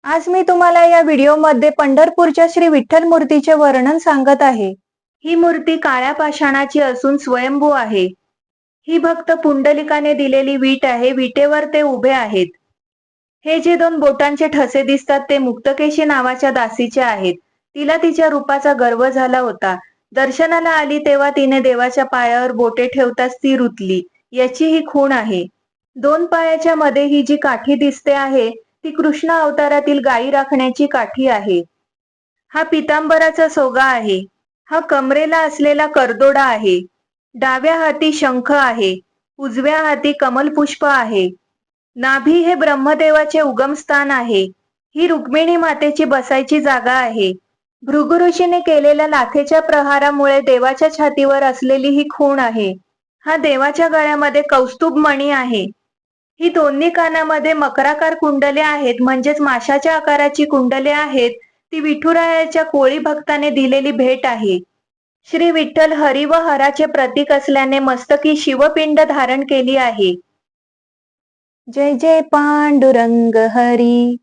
आज मी तुम्हाला या व्हिडिओमध्ये पंढरपूरच्या श्री विठ्ठल मूर्तीचे वर्णन सांगत आहे. ही मूर्ती काळ्या पाषाणाची असून स्वयंभू आहे. ही भक्त पुंडलिकाने दिलेली वीट आहे. विटेवर ते उभे आहेत. हे जे दोन बोटांचे ठसे दिसतात ते मुक्तकेशी नावाच्या दासीचे आहेत. तिला तिच्या रूपाचा गर्व झाला होता. दर्शनाला आली तेव्हा तिने देवाच्या पायावर बोटे ठेवताच ती रुतली. याची ही खूण आहे. दोन पायाच्या मध्ये ही जी काठी दिसते आहे ती कृष्ण अवतारातील गायी राखण्याची काठी आहे. हा पितांबराचा सोगा आहे. हा कमरेला असलेला करदोडा आहे. डाव्या हाती शंख आहे. उजव्या हाती कमलपुष्प आहे. नाभी हे ब्रह्मदेवाचे उगमस्थान आहे. ही रुक्मिणी मातेची बसायची जागा आहे. भृगु ऋषीने केलेल्या लाथेच्या प्रहारामुळे देवाच्या छातीवर असलेली ही खूण आहे. हा देवाच्या गळ्यामध्ये कौस्तुभ मणी आहे. ही दोन्ही कानामध्ये मकराकार कुंडले आहेत, म्हणजेच माशाच्या आकाराची कुंडले आहेत. ती विठुरायाच्या कोळी भक्ताने दिलेली भेट आहे. श्री विठ्ठल हरी व हराचे प्रतीक असल्याने मस्तकी शिवपिंड धारण केली आहे. जय जय पांडुरंग हरी.